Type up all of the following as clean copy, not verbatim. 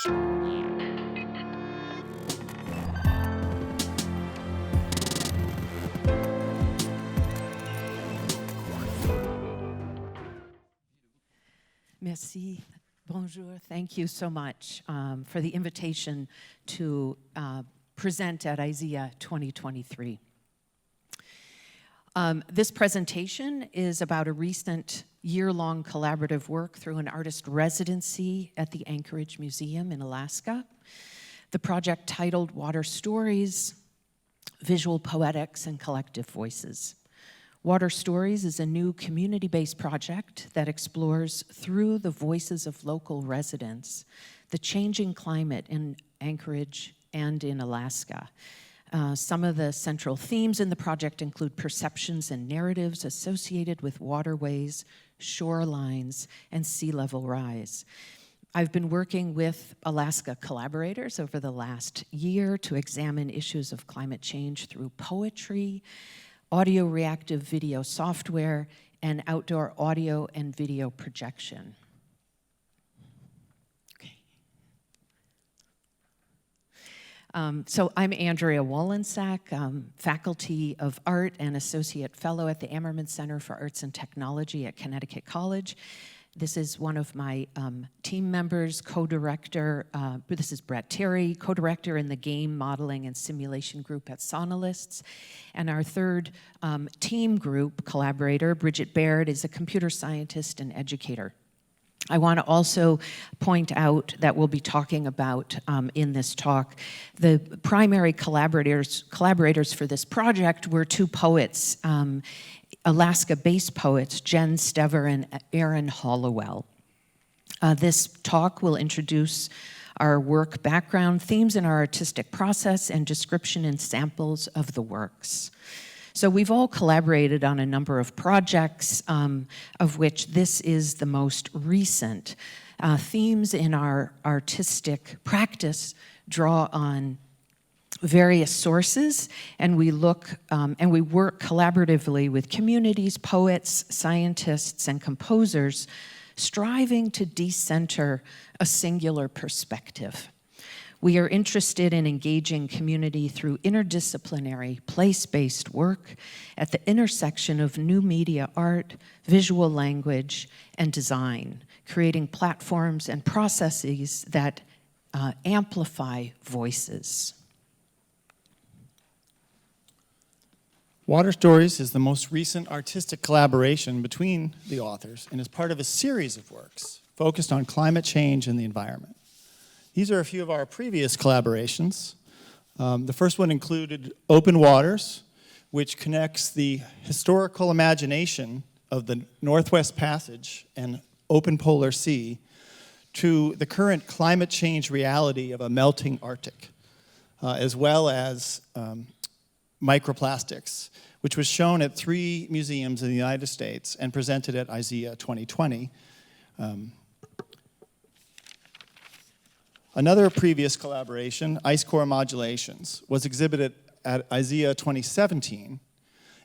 Merci. Bonjour. Thank you so much for the invitation to present at ISEA 2023. This presentation is about a recent year-long collaborative work through an artist residency at the Anchorage Museum in Alaska. The project titled Water Stories, Visual Poetics and Collective Voices. Water Stories is a new community-based project that explores, through the voices of local residents, the changing climate in Anchorage and in Alaska. Some of the central themes in the project include perceptions and narratives associated with waterways, shorelines, and sea level rise. I've been working with Alaska collaborators over the last year to examine issues of climate change through poetry, audio reactive video software, and outdoor audio and video projection. Okay. So I'm Andrea Wollensak, Faculty of Art and Associate Fellow at the Ammerman Center for Arts and Technology at Connecticut College. This is one of my team members, co-director. This is Brett Terry, co-director in the Game Modeling and Simulation Group at Sonalists. And our third team group collaborator, Bridget Baird, is a computer scientist and educator. I want to also point out that we'll be talking about in this talk, the primary collaborators for this project were two poets, Alaska-based poets, Jen Stever and Aaron Hollowell. This talk will introduce our work background, themes in our artistic process, and description and samples of the works. So we've all collaborated on a number of projects, of which this is the most recent. Themes in our artistic practice draw on various sources, and we look and we work collaboratively with communities, poets, scientists, and composers, striving to decenter a singular perspective. We are interested in engaging community through interdisciplinary, place-based work at the intersection of new media art, visual language, and design, creating platforms and processes that amplify voices. Water Stories is the most recent artistic collaboration between the authors and is part of a series of works focused on climate change and the environment. These are a few of our previous collaborations. The first one included Open Waters, which connects the historical imagination of the Northwest Passage and open polar sea to the current climate change reality of a melting Arctic, as well as microplastics, which was shown at 3 museums in the United States and presented at ISEA 2020. Another previous collaboration, Ice Core Modulations, was exhibited at ISEA 2017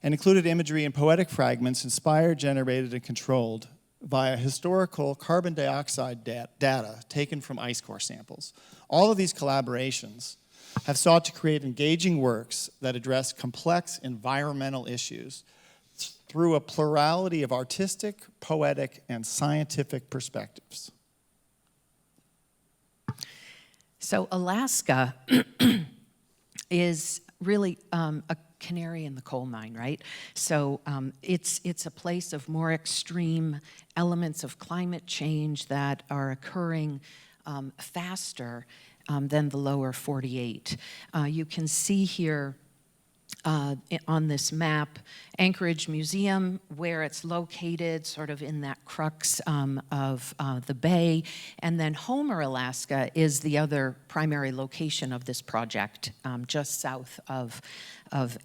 and included imagery and poetic fragments inspired, generated, and controlled via historical carbon dioxide data taken from ice core samples. All of these collaborations have sought to create engaging works that address complex environmental issues through a plurality of artistic, poetic, and scientific perspectives. So Alaska is really a canary in the coal mine, right? So it's a place of more extreme elements of climate change that are occurring faster than the lower 48. You can see here on this map, Anchorage Museum, where it's located, sort of in that crux of the bay, and then Homer, Alaska, is the other primary location of this project, just south of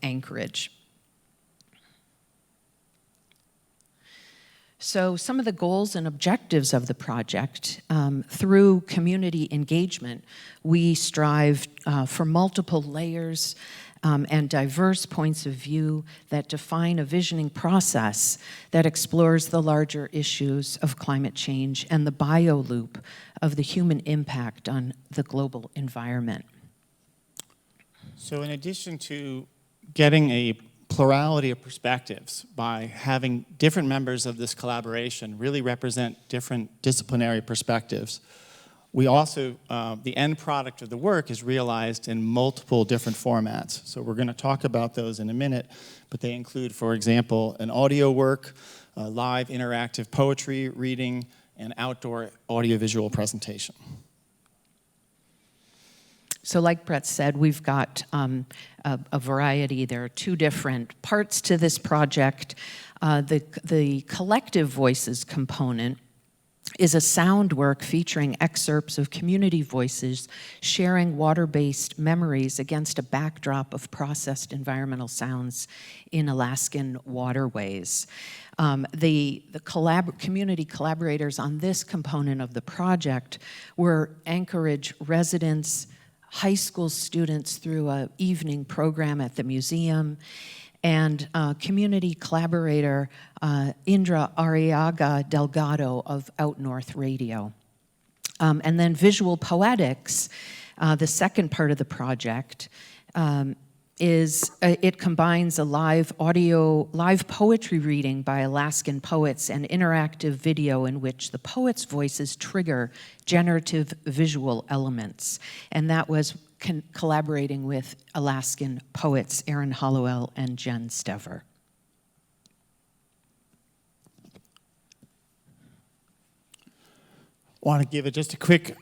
Anchorage. So some of the goals and objectives of the project, through community engagement, we strive for multiple layers and diverse points of view that define a visioning process that explores the larger issues of climate change and the bioloop of the human impact on the global environment. So in addition to getting a plurality of perspectives by having different members of this collaboration really represent different disciplinary perspectives, we also, the end product of the work is realized in multiple different formats. So we're going to talk about those in a minute, but they include, for example, an audio work, live interactive poetry reading, and outdoor audiovisual presentation. So like Brett said, we've got a variety. There are two different parts to this project. The collective voices component is a sound work featuring excerpts of community voices sharing water-based memories against a backdrop of processed environmental sounds in Alaskan waterways. The community collaborators on this component of the project were Anchorage residents, high school students through an evening program at the museum, and community collaborator Indra Arriaga Delgado of Out North Radio. And then visual poetics, the second part of the project, it combines a live poetry reading by Alaskan poets and interactive video in which the poets' voices trigger generative visual elements. And that was collaborating with Alaskan poets Aaron Hollowell and Jen Stever. I want to give just a quick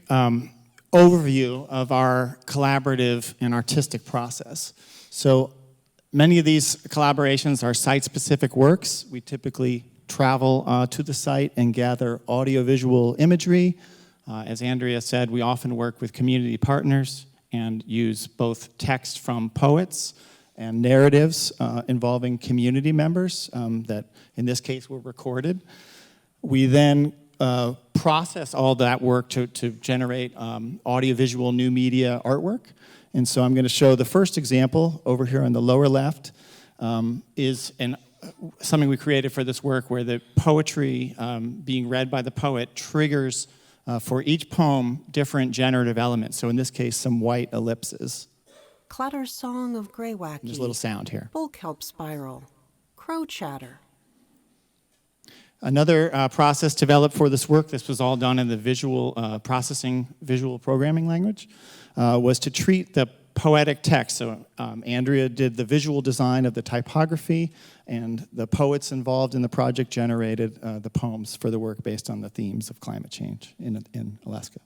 overview of our collaborative and artistic process. So many of these collaborations are site-specific works. We typically travel to the site and gather audiovisual imagery. As Andrea said, we often work with community partners and use both text from poets and narratives involving community members that, in this case, were recorded. We then process all that work to generate audiovisual new media artwork. And so I'm going to show the first example over here on the lower left is something we created for this work where the poetry being read by the poet triggers for each poem different generative elements. So in this case, some white ellipses. Clatter song of greywacky. There's a little sound here. Bullkelp spiral. Crow chatter. Another process developed for this work, this was all done in the visual programming language, was to treat the poetic text. So Andrea did the visual design of the typography, and the poets involved in the project generated the poems for the work based on the themes of climate change in Alaska.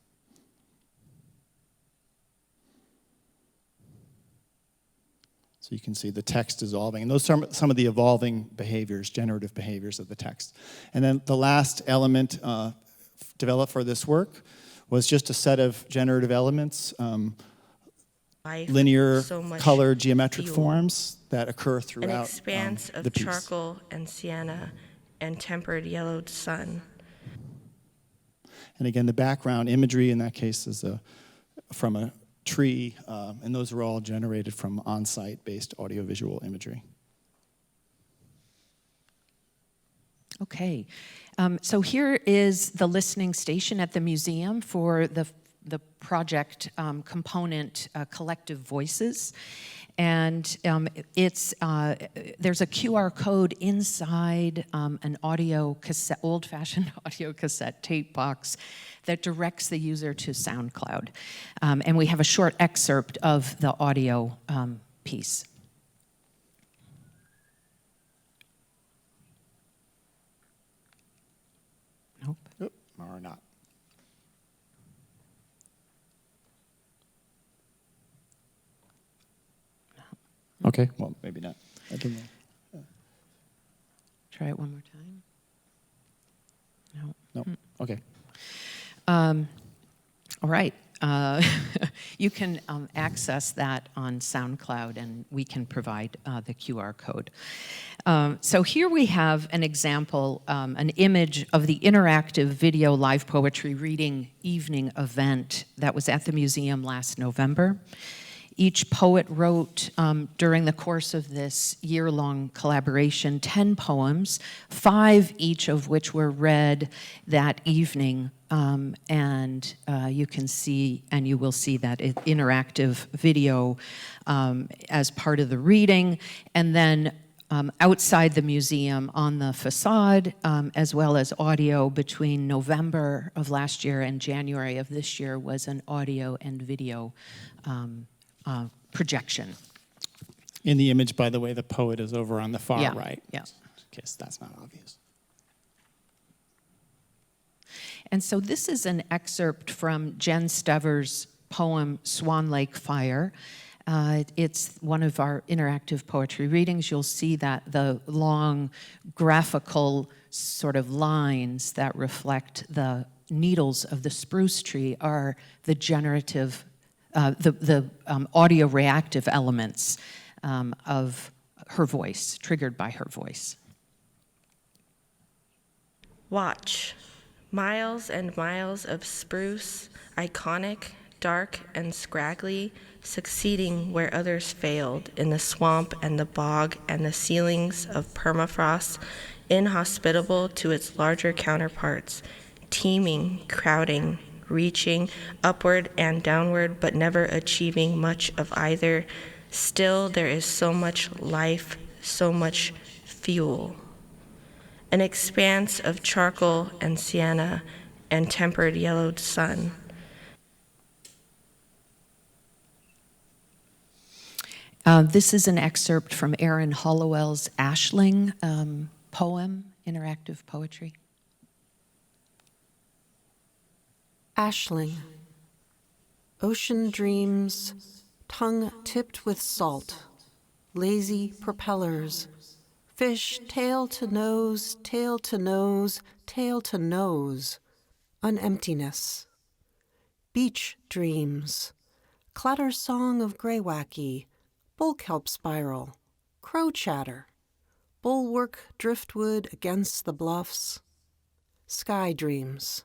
So you can see the text dissolving. And those are some of the evolving behaviors, generative behaviors of the text. And then the last element developed for this work was just a set of generative elements, linear, color, geometric forms that occur throughout an expanse the of piece. charcoal and sienna and tempered yellowed sun. And again, the background imagery in that case is from a tree, and those are all generated from on-site based audiovisual imagery. Okay, so here is the listening station at the museum for the project component, Collective Voices. And there's a QR code inside an audio cassette, old-fashioned audio cassette tape box that directs the user to SoundCloud. And we have a short excerpt of the audio piece. Nope. Oop, or not. Okay, well, maybe not. I don't know. Try it one more time. No. No, okay. All right. You can access that on SoundCloud, and we can provide the QR code. So here we have an example, an image of the interactive video live poetry reading evening event that was at the museum last November. Each poet wrote, during the course of this year-long collaboration, 10 poems, 5 each of which were read that evening. And you can see, and you will see that interactive video as part of the reading. And then outside the museum on the facade, as well as audio between November of last year and January of this year was an audio and video projection. In the image, by the way, the poet is over on the far Yeah, right. yeah. In case that's not obvious. And so this is an excerpt from Jen Stever's poem, Swan Lake Fire. It's one of our interactive poetry readings. You'll see that the long graphical sort of lines that reflect the needles of the spruce tree are the generative, the audio reactive elements of her voice, triggered by her voice. Watch. Miles and miles of spruce, iconic, dark and scraggly, succeeding where others failed, in the swamp and the bog and the ceilings of permafrost, inhospitable to its larger counterparts, teeming, crowding, reaching upward and downward, but never achieving much of either. Still, there is so much life, so much fuel. An expanse of charcoal and sienna and tempered yellowed sun. This is an excerpt from Aaron Hollowell's Ashling poem, interactive poetry. Ashling. Ocean dreams, tongue tipped with salt, lazy propellers, fish tail to nose, tail to nose, tail to nose, an emptiness. Beach dreams, clatter song of greywacky, bull kelp spiral, crow chatter, bulwark driftwood against the bluffs. Sky dreams,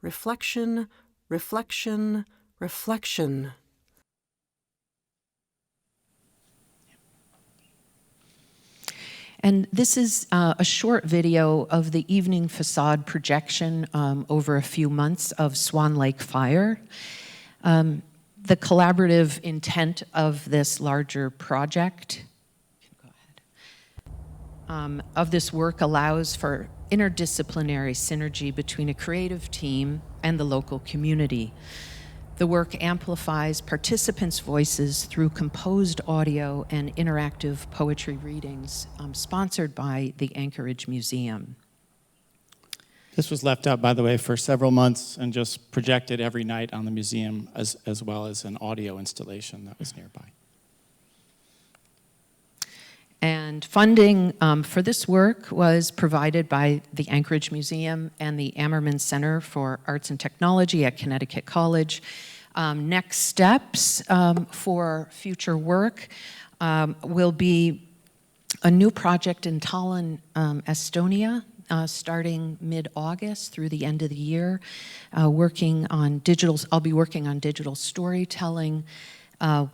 reflection, reflection, reflection. And this is a short video of the evening facade projection over a few months of Swan Lake Fire. The collaborative intent of this larger project, of this work allows for interdisciplinary synergy between a creative team and the local community. The work amplifies participants' voices through composed audio and interactive poetry readings sponsored by the Anchorage Museum. This was left out, by the way, for several months and just projected every night on the museum as well as an audio installation that was nearby. And funding for this work was provided by the Anchorage Museum and the Ammerman Center for Arts and Technology at Connecticut College. Next steps for future work will be a new project in Tallinn, Estonia, starting mid-August through the end of the year, I'll be working on digital storytelling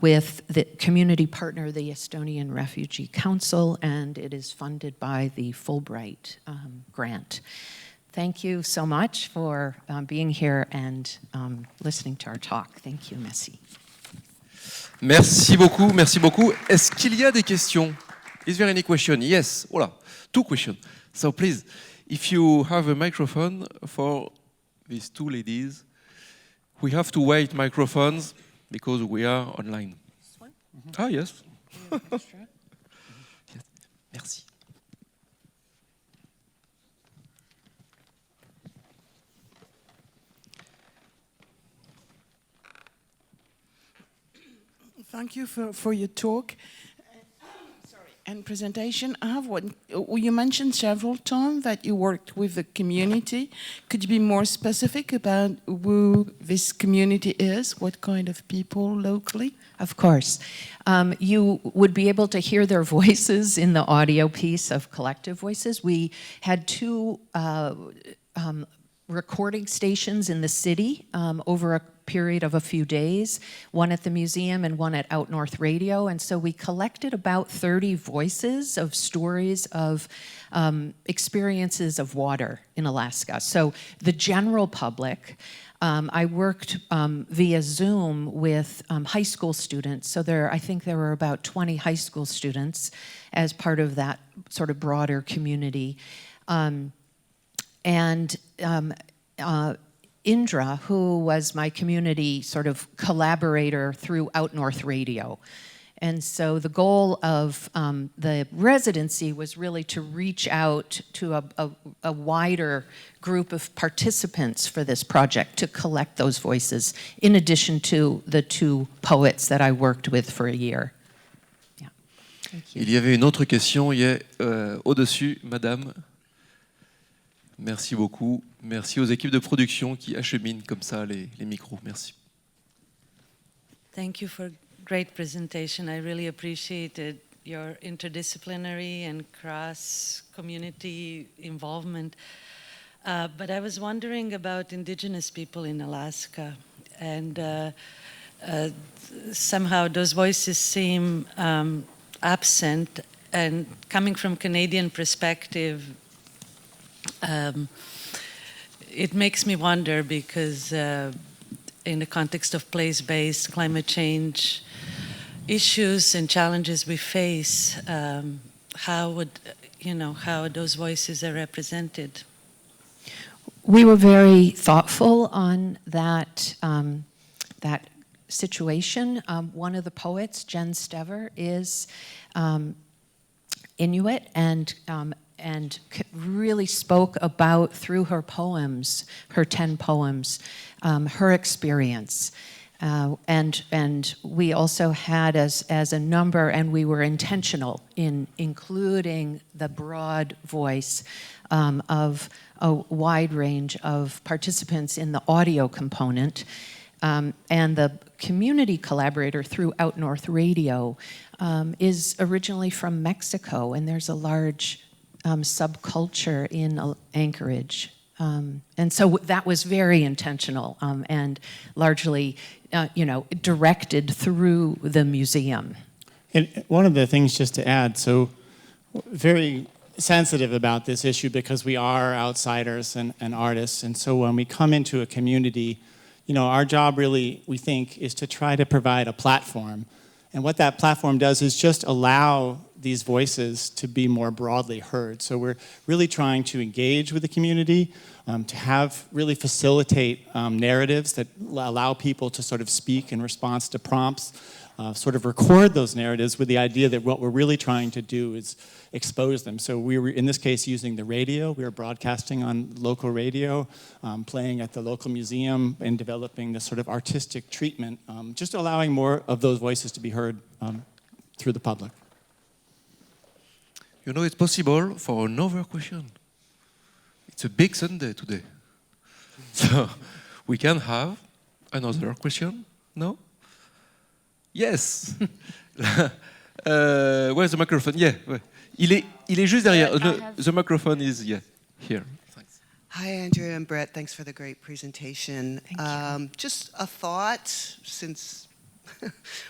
with the community partner, the Estonian Refugee Council, and it is funded by the Fulbright grant. Thank you so much for being here and listening to our talk. Thank you, Messi. Merci beaucoup, merci beaucoup. Est-ce qu'il y a des questions? Is there any question? Yes. Voilà, 2 questions. So please, if you have a microphone for these 2 ladies, we have to wait microphones because we are online. This one? Ah, yes. Yes. Merci. Thank you for your talk and presentation. I have one. You mentioned several times that you worked with the community. Could you be more specific about who this community is? What kind of people locally? Of course. You would be able to hear their voices in the audio piece of Collective Voices. We had 2 recording stations in the city over period of a few days, one at the museum and one at Out North Radio. And so we collected about 30 voices of stories of experiences of water in Alaska. So the general public, I worked via Zoom with high school students. So I think there were about 20 high school students as part of that sort of broader community. Indra, who was my community sort of collaborator through Out North Radio. And so the goal of the residency was really to reach out to a wider group of participants for this project, to collect those voices, in addition to the 2 poets that I worked with for a year. Yeah. Thank you. Il y avait une autre question, au-dessus, madame. Merci beaucoup. Merci aux équipes de production qui acheminent comme ça les micros. Merci. Thank you for great presentation. I really appreciated your interdisciplinary and cross-community involvement. But I was wondering about indigenous people in Alaska, and somehow those voices seem absent, and coming from Canadian perspective, it makes me wonder, because in the context of place-based climate change issues and challenges we face, how those voices are represented? We were very thoughtful on that situation. One of the poets, Jen Stever, is Inuit, and really spoke about, through her poems, her 10 poems, her experience. And we also had as a number, and we were intentional in including the broad voice of a wide range of participants in the audio component. And the community collaborator through Out North Radio is originally from Mexico, and there's a large subculture in Anchorage. And so that was very intentional and largely, directed through the museum. And one of the things, just to add, so very sensitive about this issue because we are outsiders and artists. And so when we come into a community, our job really, we think, is to try to provide a platform. And what that platform does is just allow these voices to be more broadly heard. So we're really trying to engage with the community, to really facilitate narratives that allow people to sort of speak in response to prompts, sort of record those narratives with the idea that what we're really trying to do is expose them. So we were, in this case, using the radio. We were broadcasting on local radio, playing at the local museum, and developing this sort of artistic treatment, just allowing more of those voices to be heard through the public. It's possible for another question. It's a big Sunday today. So we can have another question, no? Yes. Where's the microphone? Yeah. Il est juste derrière. The microphone is here. Thanks. Hi, Andrea and Brett. Thanks for the great presentation. Thank you. Just a thought, since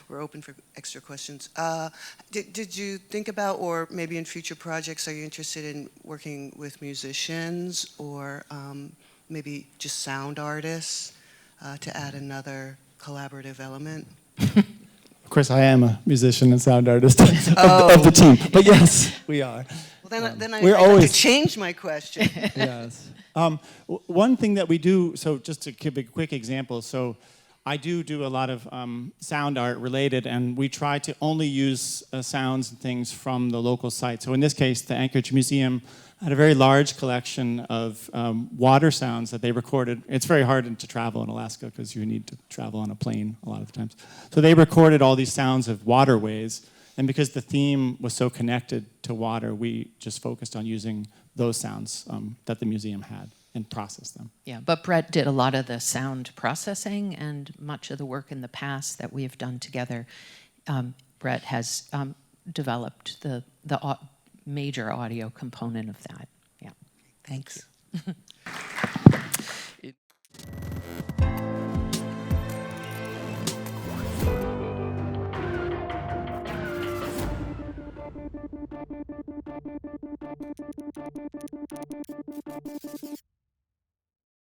we're open for extra questions. Did you think about, or maybe in future projects, are you interested in working with musicians or maybe just sound artists to add another collaborative element? Of course, I am a musician and sound artist of the team, but yes, we are. Well, then I always have to change my question. Yes. One thing that we do, so just to give a quick example, so I do a lot of sound art related, and we try to only use sounds and things from the local site. So in this case, the Anchorage Museum had a very large collection of water sounds that they recorded. It's very hard to travel in Alaska because you need to travel on a plane a lot of the times. So they recorded all these sounds of waterways, and because the theme was so connected to water, we just focused on using those sounds that the museum had and processed them. Yeah, but Brett did a lot of the sound processing, and much of the work in the past that we have done together. Brett has developed the major audio component of that. Yeah, thanks.